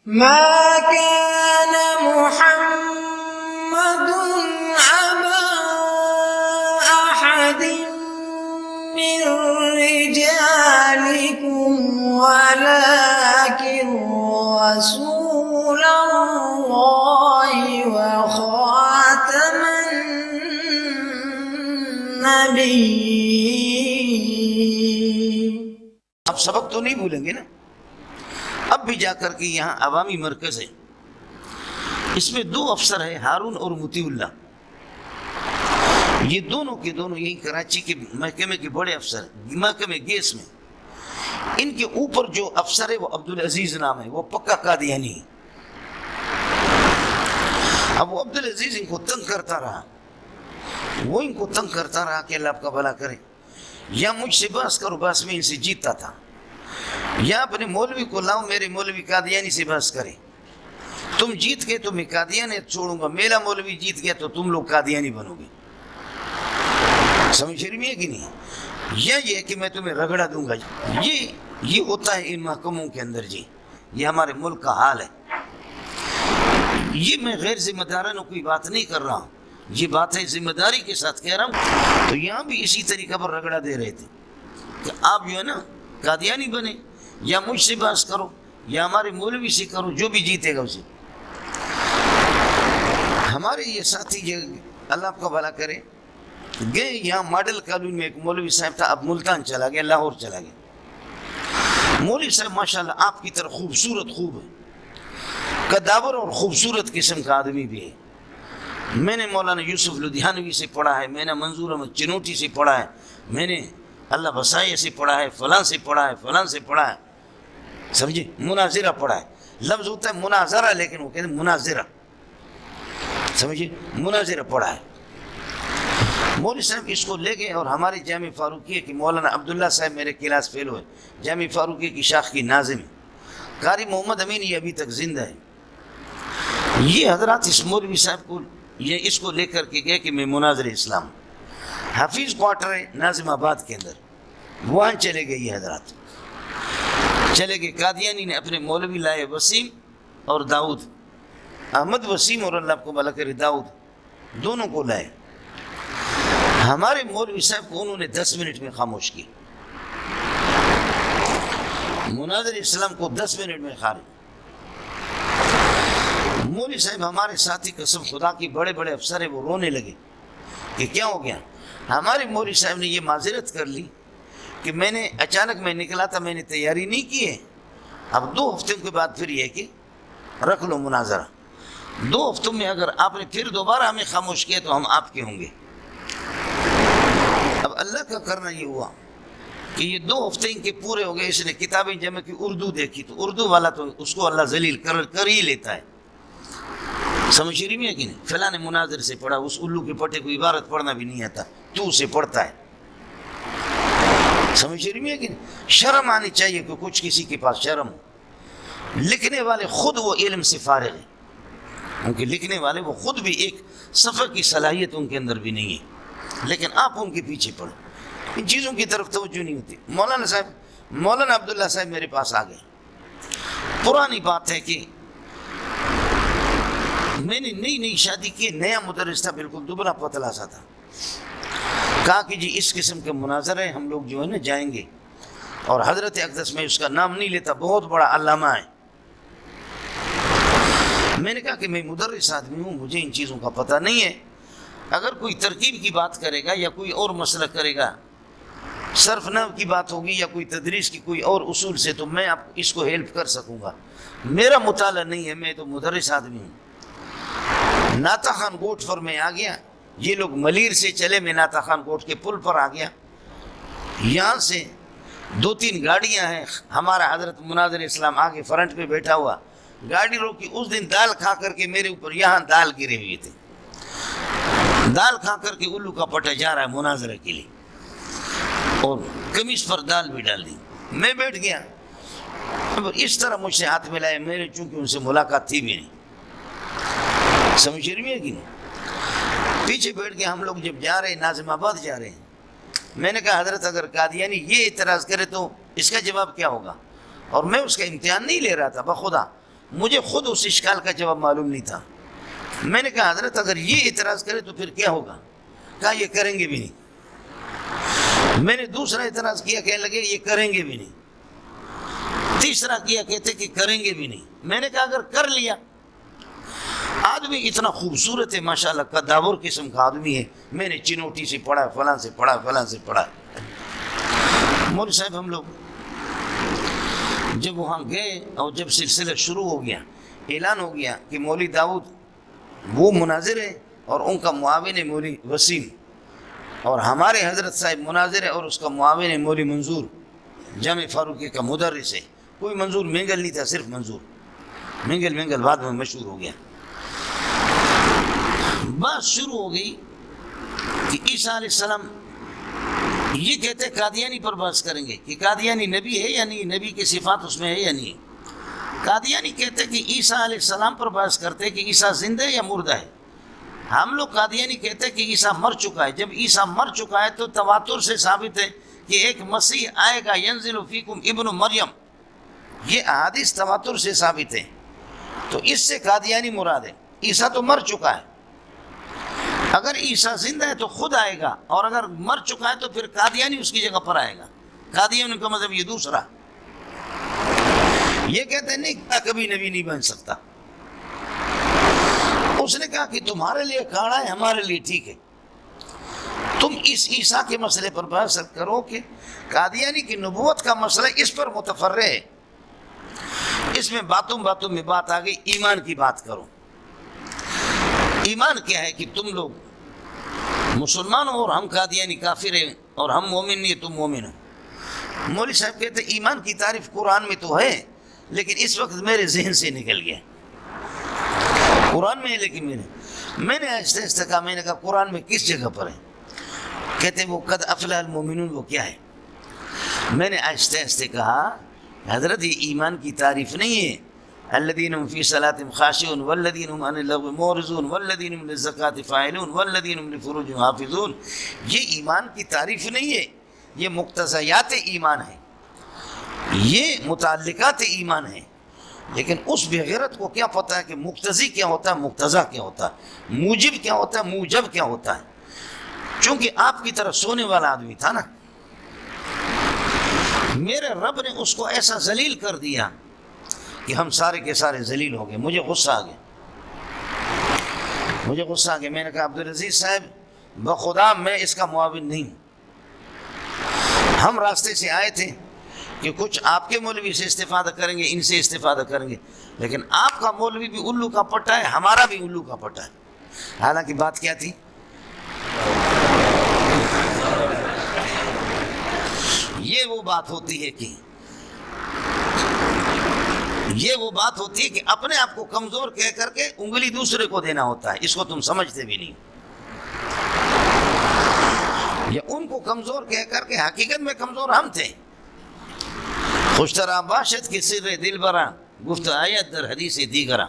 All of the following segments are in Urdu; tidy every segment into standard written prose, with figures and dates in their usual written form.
ما كان محمد أبا أحد من رجالكم ولكن رسول الله وخاتم النبيين. اب سبق تو نہیں بھولیں گے نا. اب بھی جا کر کے یہاں عوامی مرکز ہے، اس میں دو افسر ہیں، ہارون اور مطیع اللہ. یہ دونوں کے دونوں یہی کراچی کے محکمے کے بڑے افسر ہیں، محکمے گیس میں. ان کے اوپر جو افسر ہے وہ عبدالعزیز نام ہے، وہ پکا قادیانی ہے. اب وہ عبدالعزیز ان کو تنگ کرتا رہا، وہ ان کو تنگ کرتا رہا کہ اللہ آپ کا بھلا کرے. یا مجھ سے بحث کرو، بحث میں ان سے جیتتا تھا. یا اپنے مولوی کو لاؤ، میرے مولوی قادیانی سے بحث کرے، تم جیت گئے تو میں قادیانی چھوڑوں گا، میرا مولوی جیت گیا تو تم لوگ قادیانی بنو گے. سمجھ رہی ہے کہ نہیں؟ یا یہ کہ میں تمہیں رگڑا دوں گا. یہ ہوتا ہے ان محکموں کے اندر. جی یہ ہمارے ملک کا حال ہے. یہ میں غیر ذمہ دارانہ کوئی بات نہیں کر رہا ہوں، یہ بات ہے ذمہ داری کے ساتھ کہہ رہا ہوں. تو یہاں بھی اسی طریقہ پر رگڑا دے رہے تھے کہ آپ جو ہے نا قادیانی بنے، یا مجھ سے بحث کرو یا ہمارے مولوی سے کرو، جو بھی جیتے گا اسے. ہمارے یہ ساتھی جو اللہ آپ کا بھلا کرے گئے یہاں ماڈل کالونی میں، ایک مولوی صاحب تھا، اب ملتان چلا گیا، لاہور چلا گیا. مولوی صاحب ماشاءاللہ آپ کی طرح خوبصورت خوب ہے، قداور اور خوبصورت قسم کا آدمی بھی ہے. میں نے مولانا یوسف لدھیانوی سے پڑھا ہے، میں نے منظور احمد چنوٹی سے پڑھا ہے، میں نے اللہ بسائے سے پڑھا ہے، فلاں سے پڑھا ہے، فلاں سے پڑھا ہے. سمجھے؟ مناظرہ پڑھا ہے. لفظ ہوتا ہے مناظرہ لیکن وہ کہتے ہیں مناظرہ. سمجھے؟ مناظرہ پڑھا ہے. مولوی صاحب اس کو لے گئے اور ہمارے جامع فاروقیہ کی مولانا عبداللہ صاحب میرے کلاس فیلو ہے، جامع فاروقیہ کی شاخ کی ناظم ہے. قاری محمد امین یہ ابھی تک زندہ ہے. یہ حضرات اس مولوی صاحب کو یہ اس کو لے کر کے گئے کہ میں مناظر اسلام. حفیظ کوارٹر ہے ناظم آباد کے اندر، وہاں چلے گئے. یہ حضرات چلے گئے. قادیانی نے اپنے مولوی لائے، وسیم اور داؤد، احمد وسیم اور اللہ کو بھلا کرے داؤد، دونوں کو لائے. ہمارے مولوی صاحب کو انہوں نے 10 منٹ میں خاموش کی. مناظر اسلام کو 10 منٹ میں خارج. مولوی صاحب ہمارے ساتھی قسم خدا کی بڑے بڑے افسر ہیں، وہ رونے لگے کہ کیا ہو گیا. ہمارے مولوی صاحب نے یہ معذرت کر لی کہ میں نے اچانک میں نکلا تھا، میں نے تیاری نہیں کی ہے. اب 2 ہفتے کے بعد پھر یہ کہ رکھ لو مناظرہ. 2 ہفتوں میں اگر آپ نے پھر دوبارہ ہمیں خاموش کیا تو ہم آپ کے ہوں گے. اب اللہ کا کرنا یہ ہوا کہ یہ 2 ہفتے ان کے پورے ہو گئے. اس نے کتابیں جمع کی، اردو دیکھی تو اردو والا تو اس کو اللہ ذلیل کر ہی لیتا ہے. سمجھ رہی ہے کہ نہیں؟ فلاں نے مناظر سے پڑھا، اس الو کے پٹے کو عبارت پڑھنا بھی نہیں آتا، تو اسے پڑھتا ہے. سمجھ رہی ہے کہ نہیں؟ شرم آنی چاہیے کہ کچھ کسی کے پاس شرم ہو. لکھنے والے خود وہ علم سے فارغ ہیں، کیونکہ لکھنے والے وہ خود بھی ایک صفحہ کی صلاحیت ان کے اندر بھی نہیں ہے، لیکن آپ ان کے پیچھے پڑھو. ان چیزوں کی طرف توجہ نہیں ہوتی. مولانا عبداللہ صاحب میرے پاس آ گئے. پرانی بات ہے کہ میں نے نئی شادی کی، نیا مدرس تھا، بالکل دبلا پتلا سا تھا. کہا کہ جی اس قسم کے مناظر ہے، ہم لوگ جو ہے نا جائیں گے. اور حضرت اقدس میں اس کا نام نہیں لیتا، بہت بڑا علامہ ہے. میں نے کہا کہ میں مدرس آدمی ہوں، مجھے ان چیزوں کا پتہ نہیں ہے. اگر کوئی ترکیب کی بات کرے گا یا کوئی اور مسئلہ کرے گا، صرف نحو کی بات ہوگی یا کوئی تدریس کی کوئی اور اصول سے، تو میں آپ اس کو ہیلپ کر سکوں گا. میرا مطالعہ نہیں ہے، میں تو مدرس آدمی ہوں. ناتا خان گوٹ پر میں آ گیا. یہ لوگ ملیر سے چلے، میں ناتا خان گوٹ کے پل پر آ گیا. یہاں سے 2-3 گاڑیاں ہیں. ہمارا حضرت مناظر اسلام آگے فرنٹ پہ بیٹھا ہوا. گاڑی روکی. اس دن دال کھا کر کے میرے اوپر یہاں دال گرے ہوئے تھے. دال کھا کر کے الو کا پٹا جا رہا ہے مناظرہ کے لیے، اور قمیص پر دال بھی ڈال دی. میں بیٹھ گیا. اس طرح مجھ سے ہاتھ ملائے. میرے چونکہ ان سے ملاقات تھی بھی نہیں. سمجھ رہی ہے کہ نہیں؟ پیچھے بیٹھ کے ہم لوگ جب جا رہے ہیں، ناظم آباد جا رہے ہیں، میں نے کہا حضرت اگر قادیانی یہ اعتراض کرے تو اس کا جواب کیا ہوگا؟ اور میں اس کا امتحان نہیں لے رہا تھا بخدا، مجھے خود اس اشکال کا جواب معلوم نہیں تھا. میں نے کہا حضرت اگر یہ اعتراض کرے تو پھر کیا ہوگا؟ کہا یہ کریں گے بھی نہیں. میں نے دوسرا اعتراض کیا، کہنے لگے یہ کریں گے بھی نہیں. تیسرا کیا، کہتے کہ کریں گے بھی نہیں. میں نے کہا اگر کر لیا، آدمی اتنا خوبصورت ہے ماشاءاللہ، قداور قسم کا آدمی ہے. میں نے چنوٹی سے پڑھا، فلاں سے پڑھا، فلاں سے پڑھا. مولوی صاحب ہم لوگ جب وہاں گئے اور جب سلسلہ شروع ہو گیا، اعلان ہو گیا کہ مولوی داؤد وہ مناظر ہے اور ان کا معاون ہے مولوی وسیم، اور ہمارے حضرت صاحب مناظر ہے اور اس کا معاون ہے مولوی منظور، جامع فاروقی کا مدرس ہے. کوئی منظور مینگل نہیں تھا، صرف منظور. مینگل بعد میں مشہور ہو گیا. بات شروع ہو گئی کہ عیسیٰ علیہ السلام یہ کہتے قادیانی پر بحث کریں گے کہ قادیانی نبی ہے یا نہیں، نبی کی صفات اس میں ہے یا نہیں. قادیانی کہتے کہ عیسیٰ علیہ السلام پر بحث کرتے کہ عیسیٰ زندہ ہے یا مردہ ہے. ہم لوگ قادیانی کہتے کہ عیسیٰ مر چکا ہے. جب عیسیٰ مر چکا ہے تو تواتر سے ثابت ہے کہ ایک مسیح آئے گا، ینزل فیکم ابن مریم. یہ احادیث تواتر سے ثابت ہے. تو اس سے قادیانی مراد ہے. عیسیٰ تو مر چکا ہے. اگر عیسیٰ زندہ ہے تو خود آئے گا، اور اگر مر چکا ہے تو پھر قادیانی اس کی جگہ پر آئے گا. قادیانی کا مذہب یہ دوسرا. یہ کہتے ہیں نہیں، کبھی نبی نہیں بن سکتا. اس نے کہا کہ تمہارے لیے کاڑا ہے، ہمارے لیے ٹھیک ہے. تم اس عیسیٰ کے مسئلے پر بحث کرو کہ قادیانی کی نبوت کا مسئلہ اس پر متفرع ہے. اس میں باتوں میں بات آ گئی، ایمان کی بات کرو. ایمان کیا ہے کہ تم لوگ مسلمان ہو اور ہم قادیانی کافر ہیں، اور ہم مومن نہیں، تم مومن ہو. مولوی صاحب کہتے ہیں ایمان کی تعریف قرآن میں تو ہے، لیکن اس وقت میرے ذہن سے نکل گیا. قرآن میں ہے لیکن میں نے آہستہ آہستہ کہا، میں نے کہا قرآن میں کس جگہ پر ہے؟ کہتے ہیں وہ قد افلح المؤمنون، وہ کیا ہے؟ میں نے آہستہ آہستہ کہا حضرت یہ ایمان کی تعریف نہیں ہے. الذین هم فی صلاتهم خاشعون والذین هم عن اللغو معرضون والذین هم للزکاة فاعلون والذین هم لفروجهم حافظون. یہ ایمان کی تعریف نہیں ہے، یہ مقتضیات ایمان ہے، یہ متعلقات ایمان ہے. لیکن اس بغیرت کو کیا پتہ ہے کہ مقتضی کیا ہوتا ہے، مقتضا کیا ہوتا ہے، موجب کیا ہوتا ہے، موجب کیا ہوتا ہے. چونکہ آپ کی طرح سونے والا آدمی تھا نا، میرے رب نے اس کو ایسا ذلیل کر دیا کہ ہم سارے کے سارے ذلیل ہو گئے. مجھے غصہ آ گیا. میں نے کہا عبدالعزیز صاحب بخدا میں اس کا معاون نہیں. ہم راستے سے آئے تھے کہ کچھ آپ کے مولوی سے استفادہ کریں گے، ان سے استفادہ کریں گے، لیکن آپ کا مولوی بھی الو کا پٹا ہے، ہمارا بھی الو کا پٹا ہے. حالانکہ بات کیا تھی؟ یہ وہ بات ہوتی ہے کہ اپنے آپ کو کمزور کہہ کر کے انگلی دوسرے کو دینا ہوتا ہے. اس کو تم سمجھتے بھی نہیں. یا ان کو کمزور کہہ کر کے حقیقت میں کمزور ہم تھے. خوشترا باشد کی سر دل برا گفت آیت در حدیث دیگرا.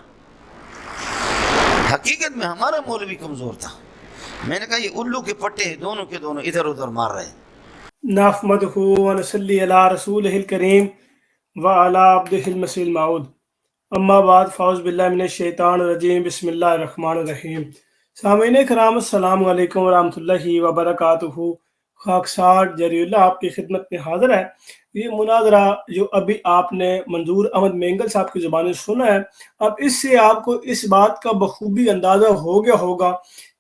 حقیقت میں ہمارا مولوی کمزور تھا. میں نے کہا یہ الو کے پٹے دونوں کے دونوں ادھر ادھر مار رہے. نحمدہ ونصلی علی رسولہ الکریم وعلی عبدہ المسیح الموعود. اما بعد فاعوذ باللہ من الشیطان الرجیم، بسم اللہ الرحمن الرحیم. سامعین کرام السلام علیکم ورحمۃ اللہ وبرکاتہ. خاکسار جری اللہ آپ کی خدمت میں حاضر ہے. یہ مناظرہ جو ابھی آپ نے منظور احمد مینگل صاحب کی زبان سے سنا ہے، اب اس سے آپ کو اس بات کا بخوبی اندازہ ہو گیا ہوگا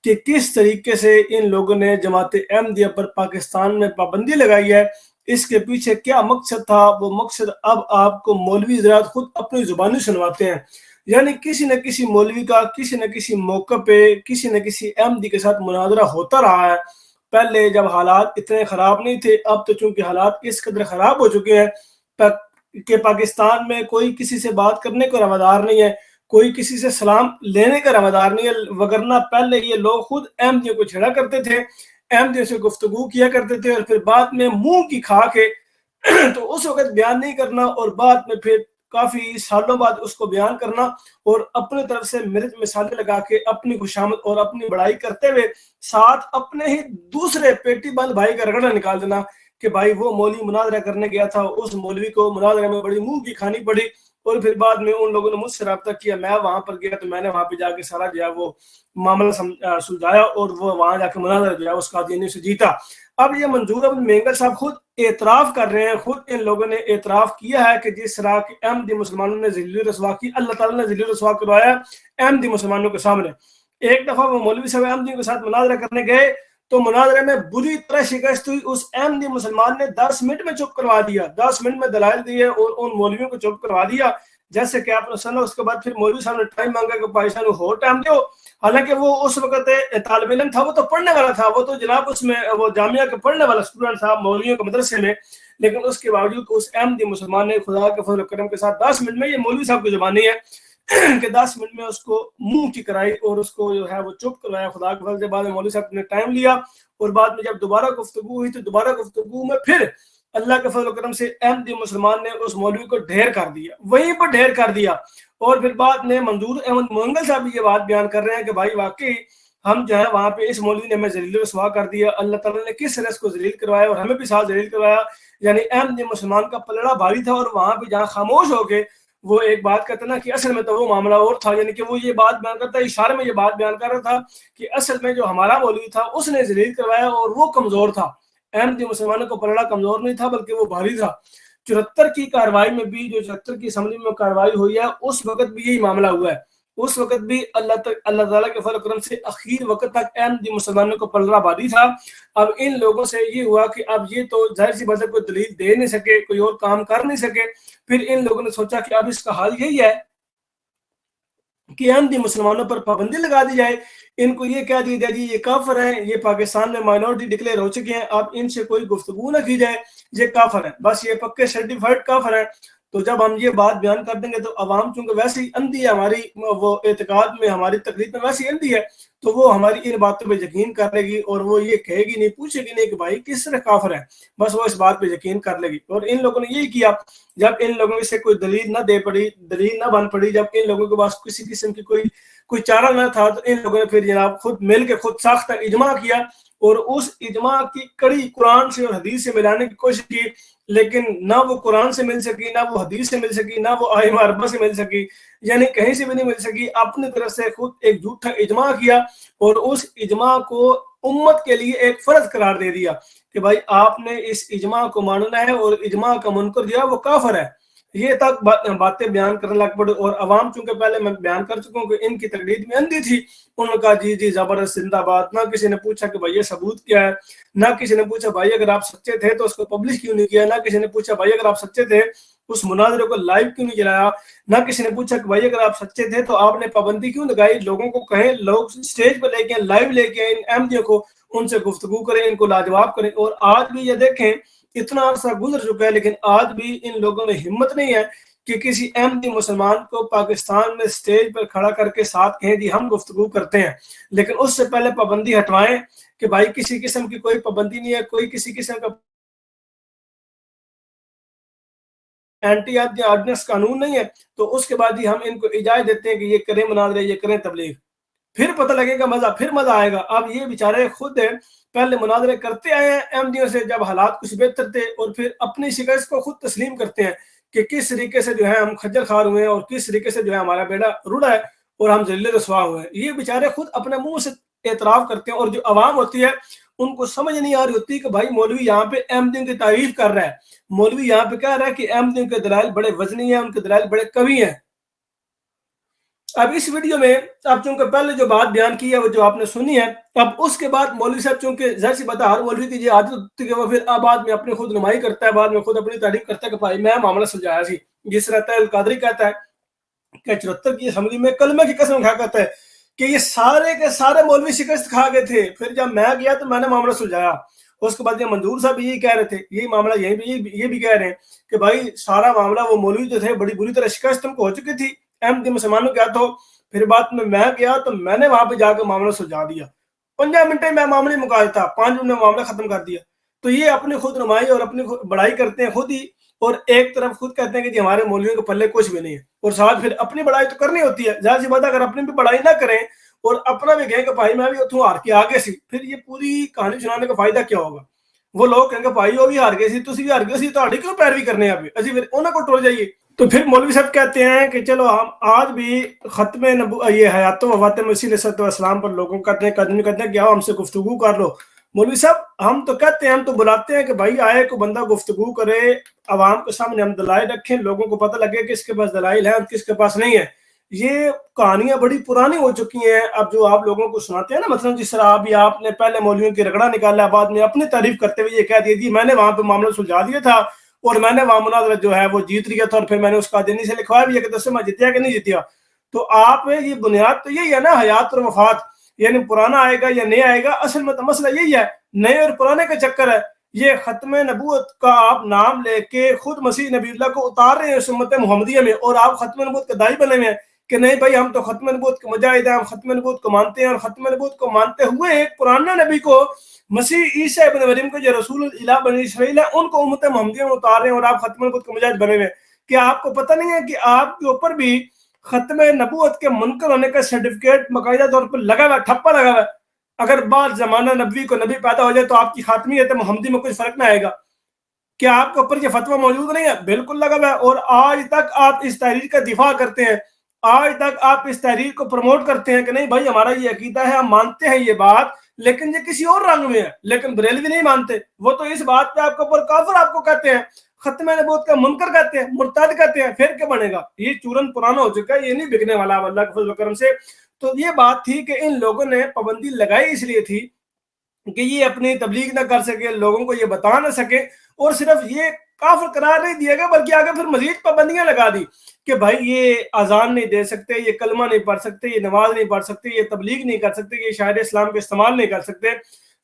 کہ کس طریقے سے ان لوگوں نے جماعت احمدیہ پر پاکستان میں پابندی لگائی ہے. اس کے پیچھے کیا مقصد تھا، وہ مقصد اب آپ کو مولوی حضرات خود اپنی زبانی سنواتے ہیں. یعنی کسی نہ کسی مولوی کا کسی نہ کسی موقع پہ کسی نہ کسی احمدی کے ساتھ مناظرہ ہوتا رہا ہے. پہلے جب حالات اتنے خراب نہیں تھے، اب تو چونکہ حالات اس قدر خراب ہو چکے ہیں کہ پاکستان میں کوئی کسی سے بات کرنے کو روادار نہیں ہے، کوئی کسی سے سلام لینے کا روادار نہیں ہے. وگرنہ پہلے یہ لوگ خود احمدیوں کو چھیڑا کرتے تھے، احمدیوں سے گفتگو کیا کرتے تھے، اور پھر بعد میں منہ کی کھا کے تو اس وقت بیان نہیں کرنا، اور بعد میں پھر کافی سالوں بعد اس کو بیان کرنا، اور اپنے طرف سے مرچ مثالیں لگا کے اپنی خوشامد اور اپنی بڑائی کرتے ہوئے ساتھ اپنے ہی دوسرے پیٹی بند بھائی کا رگڑا نکال دینا کہ بھائی وہ مولوی مناظرہ کرنے گیا تھا، اس مولوی کو مناظرہ میں بڑی منہ کی کھانی پڑی، اور پھر بعد میں ان لوگوں نے مجھ سے رابطہ کیا، میں وہاں پر گیا تو میں نے وہاں پہ جا کے سارا جو ہے وہ معاملہ سلجھایا اور وہ وہاں جا کے مناظرہ جو ہے اس قادیانی سے جیتا۔ اب یہ منظور احمد مینگل صاحب خود اعتراف کر رہے ہیں، خود ان لوگوں نے اعتراف کیا ہے کہ جس طرح کہ احمدی مسلمانوں نے ذلیل رسوا کی، اللہ تعالیٰ نے ذلیل رسوا کروایا احمدی مسلمانوں کے سامنے۔ ایک دفعہ وہ مولوی صاحب احمدیوں کے ساتھ مناظرہ کرنے گئے تو مناظرے میں بری طرح شکست ہوئی، اس احمدی مسلمان نے 10 منٹ میں چپ کروا دیا، 10 منٹ میں دلائل دیے اور ان مولویوں کو چپ کروا دیا جیسے کہ آپ نے سنا۔ اس کے بعد پھر مولوی صاحب نے ٹائم مانگا کہ بھائی صاحب اور ٹائم دو، حالانکہ وہ اس وقت طالب علم تھا، وہ تو پڑھنے والا تھا، وہ تو جناب اس میں وہ جامعہ کے پڑھنے والا اسٹوڈنٹ تھا مولویوں کے مدرسے میں، لیکن اس کے باوجود اس احمدی مسلمان نے خدا کے فضل و کرم کے ساتھ 10 منٹ میں، یہ مولوی صاحب کی زبانی ہے کہ 10 منٹ میں اس کو منہ کی کرائی اور اس کو جو ہے وہ چپ کروایا خدا کے فضل سے۔ بعد میں مولوی صاحب نے ٹائم لیا اور بعد میں جب دوبارہ گفتگو ہوئی تو دوبارہ گفتگو میں پھر اللہ کے فضل و کرم سے احمدی مسلمان نے اس مولوی کو ڈھیر کر دیا، وہیں پر ڈھیر کر دیا۔ اور پھر بعد میں منظور احمد مینگل صاحب یہ بات بیان کر رہے ہیں کہ بھائی واقعی ہم جو ہے وہاں پہ اس مولوی نے ہمیں ذلیل رسوا کر دیا، اللہ تعالیٰ نے کس طرح اس کو ذلیل کروایا اور ہمیں بھی ساتھ ذلیل کروایا، یعنی احمدی مسلمان کا پلڑا بھاری تھا۔ اور وہاں پہ جہاں خاموش ہو کے وہ ایک بات کہتا نا کہ اصل میں تو وہ معاملہ اور تھا، یعنی کہ وہ یہ بات بیان کرتا ہے، اشارے میں یہ بات بیان کر رہا تھا کہ اصل میں جو ہمارا مولوی تھا اس نے ذلیل کروایا اور وہ کمزور تھا، احمدی مسلمانوں کو پلڑا کمزور نہیں تھا بلکہ وہ بھاری تھا۔ 74 کی کاروائی میں بھی، جو 74 کی اسمبلی میں کاروائی ہوئی ہے، اس وقت بھی یہی معاملہ ہوا ہے، اس وقت بھی اللہ تعالیٰ کے فضل و کرم سے اخیر وقت تک احمدی مسلمانوں کو پلڑا بھاری تھا۔ اب ان لوگوں سے یہ ہوا کہ اب یہ تو ظاہر سی بات ہے کوئی دلیل دے نہیں سکے، کوئی اور کام کر نہیں سکے، پھر ان لوگوں نے سوچا کہ اب اس کا حال یہی ہے کہ احمدی مسلمانوں پر پابندی لگا دی جائے، ان کو یہ کہہ دیا جائے یہ کافر ہیں، یہ پاکستان میں مائنورٹی ڈکلیئر ہو چکے ہیں، اب ان سے کوئی گفتگو نہ کی جائے، یہ کافر ہیں، بس یہ پکے سرٹیفائڈ کافر ہیں۔ تو جب ہم یہ بات بیان کر دیں گے تو عوام چونکہ ویسے ہی اندھی ہے، ہماری وہ اعتقاد میں، ہماری تقلید میں ویسے ہی اندھی ہے، تو وہ ہماری ان باتوں پہ یقین کر لے گی اور وہ یہ کہے گی نہیں، پوچھے گی نہیں کہ بھائی کس طرح کافر ہے، بس وہ اس بات پہ یقین کر لے گی۔ اور ان لوگوں نے یہی کیا، جب ان لوگوں سے کوئی دلیل نہ دے پڑی، دلیل نہ بن پڑی، جب ان لوگوں کے پاس کسی قسم کی کوئی چارہ نہ تھا، تو ان لوگوں نے پھر جناب خود مل کے خود ساختہ اجماع کیا اور اس اجماع کی کڑی قرآن سے اور حدیث سے ملانے کی کوشش کی، لیکن نہ وہ قرآن سے مل سکی، نہ وہ حدیث سے مل سکی، نہ وہ ائمہ اربعہ سے مل سکی، یعنی کہیں سے بھی نہیں مل سکی۔ اپنی طرف سے خود ایک جھوٹا اجماع کیا اور اس اجماع کو امت کے لیے ایک فرض قرار دے دیا کہ بھائی آپ نے اس اجماع کو ماننا ہے اور اجماع کا منکر جو ہے وہ کافر ہے۔ یہ تک باتیں بیان کرنے لگ پڑے اور عوام چونکہ پہلے میں بیان کر چکا ہوں کہ ان کی تقلید میں اندھی تھی، انہوں نے کہا جی جی زبردست زندہ باد، نہ کسی نے پوچھا کہ بھائی یہ ثبوت کیا ہے، نہ کسی نے پوچھا بھائی اگر آپ سچے تھے تو اس کو پبلش کیوں نہیں کیا، نہ کسی نے پوچھا بھائی اگر آپ سچے تھے اس مناظرے کو لائیو کیوں نہیں چلایا، نہ کسی نے پوچھا کہ بھائی اگر آپ سچے تھے تو آپ نے پابندی کیوں لگائی، لوگوں کو کہیں، لوگ اسٹیج پہ لے کے لائیو لے کے ان احمدیوں کو ان سے گفتگو کریں، ان کو لاجواب کریں۔ اور آج بھی یہ دیکھیں اتنا عرصہ گزر چکا ہے لیکن آج بھی ان لوگوں میں ہمت نہیں ہے کہ کسی احمدی مسلمان کو پاکستان میں سٹیج پر کھڑا کر کے ساتھ کہیں جی ہم گفتگو کرتے ہیں، لیکن اس سے پہلے پابندی ہٹوائیں کہ بھائی کسی قسم کی کوئی پابندی نہیں ہے، کوئی کسی قسم کا اینٹی آرڈیننس قانون نہیں ہے، تو اس کے بعد ہی ہم ان کو اجازت دیتے ہیں کہ یہ کریں مناظرے، یہ کریں تبلیغ، پھر پتہ لگے گا مزہ، پھر مزہ آئے گا۔ اب یہ بیچارے خود پہلے مناظرے کرتے آئے ہیں احمدیوں سے جب حالات کچھ بہتر تھے، اور پھر اپنی شکست کو خود تسلیم کرتے ہیں کہ کس طریقے سے جو ہے ہم خجل خوار ہوئے ہیں اور کس طریقے سے جو ہے ہمارا بیڑا رڑا ہے اور ہم ذلیل رسوا ہوئے ہیں۔ یہ بیچارے خود اپنے منہ سے اعتراف کرتے ہیں، اور جو عوام ہوتی ہے ان کو سمجھ نہیں آ رہی ہوتی کہ بھائی مولوی یہاں پہ احمدیوں کی تعریف کر رہا ہے، مولوی یہاں پہ کہہ رہا ہے کہ احمدیوں کے دلائل بڑے وزنی ہیں، ان کے دلائل بڑے قوی ہیں۔ اب اس ویڈیو میں اب چونکہ پہلے جو بات بیان کی ہے وہ جو آپ نے سنی ہے، اب اس کے بعد مولوی صاحب چونکہ ظاہر سی بات ہے ہر مولوی کی یہ عادت ہوتی ہے کہ وہ پھر بعد میں اپنی خود نمائی کرتا ہے، بعد میں خود اپنی تعریف کرتا ہے کہ بھائی میں معاملہ سلجھایا سی، جس طرح طاہر القادری کہتا ہے کہ 74 کی اسمبلی میں کلمہ کی قسم کھا کرتا ہے کہ یہ سارے کے سارے مولوی شکست کھا گئے تھے، پھر جب میں گیا تو میں نے معاملہ سلجھایا۔ اس کے بعد یہ منظور صاحب یہی کہہ رہے تھے، یہی معاملہ یہ بھی کہہ رہے ہیں کہ بھائی سارا معاملہ وہ مولوی جو تھے بڑی بری طرح شکست ان کو ہو چکی تھی احمدی مسلمانوں کے ہاتھوں۔ پھر بات میں گیا تو میں نے وہاں پہ جا کے معاملہ سلجھا دیا، 15 منٹ میں معاملے مکا دیتا، 5 منٹ میں معاملہ ختم کر دیا۔ تو یہ اپنی خود نمائی اور اپنی بڑائی کرتے ہیں خود ہی، اور ایک طرف خود کہتے ہیں کہ جی ہمارے مولویوں کے پلے کچھ بھی نہیں ہے، اور ساتھ پھر اپنی بڑائی تو کرنی ہوتی ہے، ظاہر سی بات ہے اگر اپنی بھی بڑائی نہ کریں اور اپنا بھی کہیں کہ بھائی میں بھی اتوں ہار کے آگے سی، پھر یہ پوری کہانی سنانے کا فائدہ کیا ہوگا؟ وہ لوگ کہیں گے بھائی وہ بھی ہار گئے سی، تسی بھی ہار گئے سی، تہاڈی کیوں پیروی کرنے ابھی اسی پھر انہاں کو ٹر جائیے۔ تو پھر مولوی صاحب کہتے ہیں کہ چلو ہم آج بھی ختم یہ حیات و وفات مسیح علیہ السلام پر لوگوں کا قدم کرتے ہیں کہ آؤ ہم سے گفتگو کر لو. مولوی صاحب ہم تو کہتے ہیں، ہم تو بلاتے ہیں کہ بھائی آئے کو بندہ گفتگو کرے، عوام کے سامنے ہم دلائل رکھیں، لوگوں کو پتہ لگے کس کے پاس دلائل ہیں اور کس کے پاس نہیں ہے. یہ کہانیاں بڑی پرانی ہو چکی ہیں. اب جو آپ لوگوں کو سناتے ہیں نا، مثلا جس طرح ابھی آپ نے پہلے مولویوں کی رگڑا نکالا، بعد میں اپنی تعریف کرتے ہوئے یہ کہہ دیا جی میں نے وہاں پہ معاملہ سلجھا دیا تھا اور میں نے وہاں مناظرہ جو ہے وہ جیت لیا تھا، اور پھر میں نے اس قادیانی سے لکھوایا بھی ہے کہ دسے میں جیتیا کہ نہیں جیتیا. تو آپ یہ بنیاد تو یہی ہے نا، حیات اور وفات، یعنی پرانا آئے گا یا نیا آئے گا. اصل میں تو مسئلہ یہی ہے، نئے اور پرانے کا چکر ہے. یہ ختم نبوت کا آپ نام لے کے خود مسیح نبی اللہ کو اتار رہے ہیں سمت محمدیہ میں، اور آپ ختم نبوت کے داعی بنے ہوئے ہیں کہ نہیں بھائی ہم تو ختم نبوت کے مجاہد ہیں، ہم ختم نبوت کو مانتے ہیں. اور ختم نبوت کو مانتے ہوئے ایک پرانا نبی کو، مسیح عیسیٰ ابن مریم کو، جو رسول الہ بنی اسرائیل ہے، ان کو امت محمدیہ میں اتار رہے ہیں، اور آپ ختم نبوت کے مجاہد بنے ہوئے ہیں. کیا آپ کو پتہ نہیں ہے کہ آپ کے اوپر بھی ختم نبوت کے منکر ہونے کا سرٹیفکیٹ باقاعدہ طور پر لگا ہوا ہے، ٹھپا لگا ہوا ہے؟ اگر بعد زمانہ نبوی کو نبی پیدا ہو جائے تو آپ کی خاتمیت محمدی میں کوئی فرق نہ آئے گا. کیا آپ کے اوپر یہ فتویٰ موجود نہیں ہے؟ بالکل لگا ہوا ہے. اور آج تک آپ اس تحریر کا دفاع کرتے ہیں، آج تک آپ اس تحریر کو پروموٹ کرتے ہیں کہ نہیں بھائی ہمارا یہ عقیدہ ہے، ہم مانتے ہیں یہ بات، لیکن یہ کسی اور رنگ میں ہے. لیکن بریلوی نہیں مانتے، وہ تو اس بات پہ آپ کے اوپر کافر آپ کو کہتے ہیں، ختم نبوت کا منکر کہتے ہیں، مرتد کہتے ہیں. پھر کیا بنے گا؟ یہ چورن پرانا ہو چکا ہے، یہ نہیں بکنے والا اللہ کے فضل و کرم سے. تو یہ بات تھی کہ ان لوگوں نے پابندی لگائی اس لیے تھی کہ یہ اپنی تبلیغ نہ کر سکے، لوگوں کو یہ بتا نہ سکے، اور صرف یہ کافر قرار نہیں دیا گیا بلکہ آگے پھر مزید پابندیاں لگا دی کہ بھائی یہ اذان نہیں دے سکتے، یہ کلمہ نہیں پڑھ سکتے، یہ نماز نہیں پڑھ سکتے، یہ تبلیغ نہیں کر سکتے، یہ شاعر اسلام کا استعمال نہیں کر سکتے.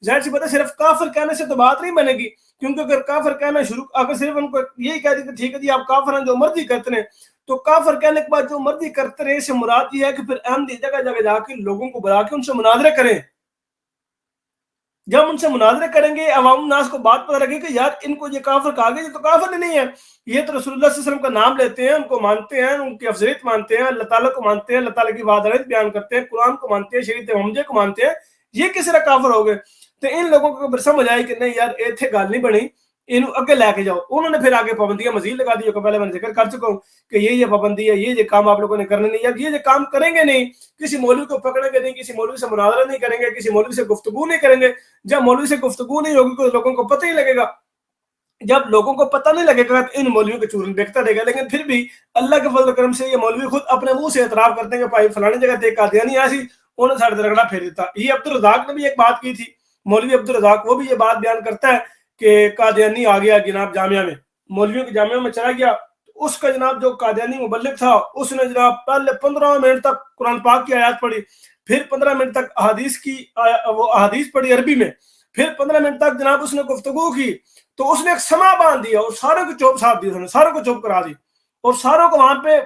ظاہر سی بات ہے صرف کافر کہنے سے تو بات نہیں بنے گی، کیونکہ اگر کافر کہنا شروع، اگر صرف ان کو یہی کہہ دیتے ٹھیک ہے جی آپ کافر ہیں جو مرضی کرتے ہیں، تو کافر کہنے کے بعد جو مرضی کرتے رہے، اس سے مراد یہ ہے کہ پھر احمدی جگہ جگہ جا کے لوگوں کو بلا کے ان سے مناظرے کریں. جب ان سے مناظرے کریں گے، عوام الناس کو بات پتہ لگے کہ یار ان کو یہ کافر کہا گیا، یہ تو کافر نہیں ہے، یہ تو رسول اللہ صلی اللہ علیہ وسلم کا نام لیتے ہیں، ان کو مانتے ہیں، ان کی افضلیت مانتے ہیں، اللہ تعالیٰ کو مانتے ہیں، اللہ تعالیٰ کی وحدانیت بیان کرتے ہیں، قرآن کو مانتے ہیں، شریعت محمدیہ کو مانتے ہیں، یہ کس طرح کافر ہو گئے؟ تو ان لوگوں کو پھر سمجھ آئی کہ نہیں یار ایتھے گل نہیں بنی، ان اگے لے کے جاؤ. انہوں نے پھر آگے پابندیاں مزید لگا دی، جو پہلے میں نے ذکر کر چکا ہوں کہ یہ پابندی ہے، یہ کام آپ لوگوں نے کرنے نہیں. یار یہ کام کریں گے نہیں، کسی مولوی کو پکڑیں گے نہیں، کسی مولوی سے مناظرہ نہیں کریں گے، کسی مولوی سے گفتگو نہیں کریں گے. جب مولوی سے گفتگو نہیں ہوگی تو لوگوں کو پتہ ہی لگے گا. جب لوگوں کو پتہ نہیں لگے گا تو ان مولویوں کے چورن بیکتا رہے گا. لیکن پھر بھی اللہ کے فضل و کرم سے یہ مولوی خود اپنے منہ سے اعتراف کرتے ہیں کہ بھائی فلانی جگہ تے قادیانی ایسی، انہوں نے سارے رگڑا پھیر دیتا. یہ عبدالرزاق نے بھی ایک بات کی تھی، مولوی عبدالرزاق، وہ بھی یہ بات بیان کرتا ہے کہ قادیانی آ گیا جناب جامعہ میں، مولویوں کی جامعہ میں چلا گیا. اس کا جناب جو قادیانی مبلغ تھا اس نے جناب پہلے 15 منٹ تک قرآن پاک کی آیات پڑھی، پھر 15 منٹ تک احادیث کی وہ احادیث پڑھی عربی میں، پھر 15 منٹ تک جناب اس نے گفتگو کی. تو اس نے ایک سما باندھ دیا اور ساروں کو چوپ صاف دی، اس نے ساروں کو چوپ کرا دی اور ساروں کو وہاں پہ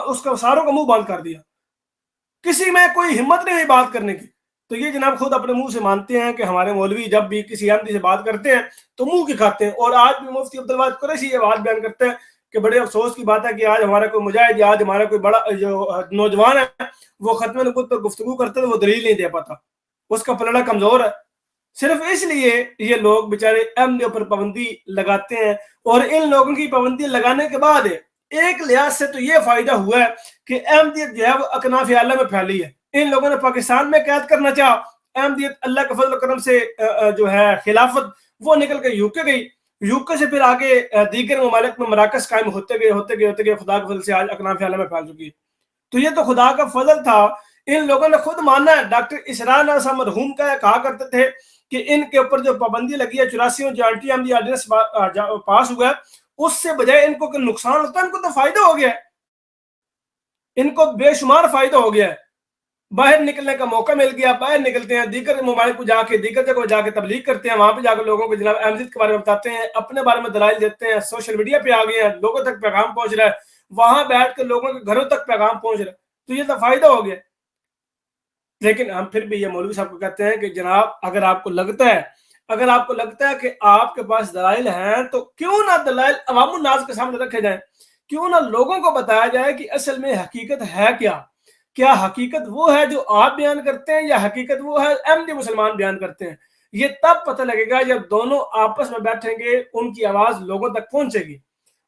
اس کا ساروں کا منہ بند کر دیا. کسی میں کوئی ہمت نہیں ہوئی بات کرنے کی. تو یہ جناب خود اپنے منہ سے مانتے ہیں کہ ہمارے مولوی جب بھی کسی احمدی سے بات کرتے ہیں تو منہ کی کھاتے ہیں. اور آج بھی مفتی عبدالواحد قریشی یہ بات بیان کرتے ہیں کہ بڑے افسوس کی بات ہے کہ آج ہمارا کوئی مجاہد یا آج ہمارا کوئی بڑا جو نوجوان ہے وہ ختم نبوت پر گفتگو کرتے تو وہ دلیل نہیں دے پاتا، اس کا پلڑا کمزور ہے. صرف اس لیے یہ لوگ بیچارے احمدیوں پر پابندی لگاتے ہیں. اور ان لوگوں کی پابندی لگانے کے بعد ایک لحاظ سے تو یہ فائدہ ہوا ہے کہ احمدیت جو ہے وہ اکناف عالم میں پھیلی ہے. ان لوگوں نے پاکستان میں قید کرنا چاہا، احمدیت اللہ کے فضل و کرم سے جو ہے خلافت وہ نکل کے یو کے گئی، یو کے سے پھر آگے دیگر ممالک میں مراکز قائم ہوتے گئے خدا کے فضل سے آج اکناف عالم میں پھیل چکی ہے. تو یہ تو خدا کا فضل تھا. ان لوگوں نے خود مانا ہے. ڈاکٹر اسرار ناصر مرحوم کا کہا کرتے تھے کہ ان کے اوپر جو پابندی لگی ہے 84 جو اینٹی احمدی آرڈیننس پاس ہوا ہے، اس سے بجائے ان کو نقصان ہوتا ہے، ان کو تو فائدہ ہو گیا ہے، ان کو بے شمار فائدہ ہو گیا ہے. باہر نکلنے کا موقع مل گیا، باہر نکلتے ہیں، دیگر ممالک کو جا کے دیگر جگہ جا کے تبلیغ کرتے ہیں، وہاں پہ جا کے لوگوں کو جناب احمدیت کے بارے میں بتاتے ہیں، اپنے بارے میں دلائل دیتے ہیں، سوشل میڈیا پہ آ گئے ہیں، لوگوں تک پیغام پہنچ رہا ہے، وہاں بیٹھ کے لوگوں کے گھروں تک پیغام پہنچ رہا ہے. تو یہ تو فائدہ ہو گیا. لیکن ہم پھر بھی یہ مولوی صاحب کو کہتے ہیں کہ جناب اگر آپ کو لگتا ہے کہ آپ کے پاس دلائل ہیں تو کیوں نہ دلائل عوام الناس کے سامنے رکھے جائیں، کیوں نہ لوگوں کو بتایا جائے کہ اصل میں حقیقت ہے کیا حقیقت وہ ہے جو آپ بیان کرتے ہیں یا حقیقت وہ ہے احمدی مسلمان بیان کرتے ہیں. یہ تب پتہ لگے گا جب دونوں آپس میں بیٹھیں گے، ان کی آواز لوگوں تک پہنچے گی.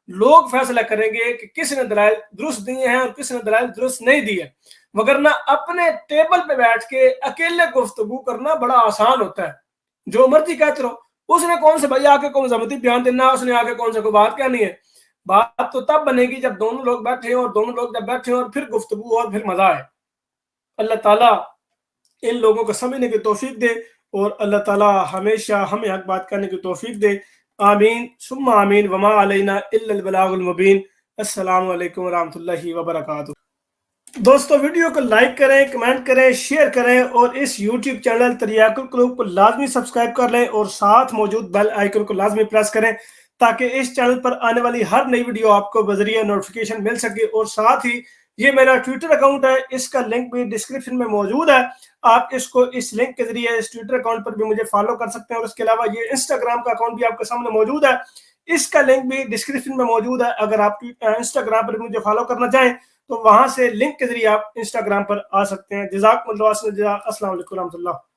لوگ فیصلہ کریں گے کہ کس نے دلائل درست دیے ہیں اور کس نے دلائل درست نہیں دیے، وگرنہ اپنے ٹیبل پہ بیٹھ کے اکیلے گفتگو کرنا بڑا آسان ہوتا ہے، جو مرضی کہتے رہو، اس نے کون سے بھائی آ کے کون سا بیان دینا، اس نے آ کے کون سے کوئی بات کہنی ہے۔ بات تو تب بنے گی جب دونوں لوگ بیٹھے ہیں، اور دونوں لوگ جب بیٹھے ہیں اور پھر گفتگو اور پھر مزہ آئے۔ اللہ تعالیٰ ان لوگوں کو سمجھنے کی توفیق دے، اور اللہ تعالیٰ ہمیشہ ہمیں حق بات کرنے کی توفیق دے، آمین ثم آمین، وما علینا الا البلاغ المبین۔ السلام علیکم ورحمۃ اللہ وبرکاتہ۔ دوستو ویڈیو کو لائک کریں، کمنٹ کریں، شیئر کریں، اور اس یوٹیوب چینل تریاق القلوب کو لازمی سبسکرائب کر لیں، اور ساتھ موجود بیل آئیکن کو لازمی پریس کریں تاکہ اس چینل پر آنے والی ہر نئی ویڈیو آپ کو بذریعہ نوٹیفیکیشن مل سکے۔ اور ساتھ ہی یہ میرا ٹویٹر اکاؤنٹ ہے، اس کا لنک بھی ڈسکرپشن میں موجود ہے، آپ اس کو اس لنک کے ذریعے اس ٹویٹر اکاؤنٹ پر بھی مجھے فالو کر سکتے ہیں، اور اس کے علاوہ یہ انسٹاگرام کا اکاؤنٹ بھی آپ کے سامنے موجود ہے، اس کا لنک بھی ڈسکرپشن میں موجود ہے۔ اگر آپ انسٹاگرام پر مجھے فالو کرنا چاہیں تو وہاں سے لنک کے ذریعے آپ انسٹاگرام پر آ سکتے ہیں۔ جزاکم اللہ خیر، السلام علیکم ورحمۃ اللہ۔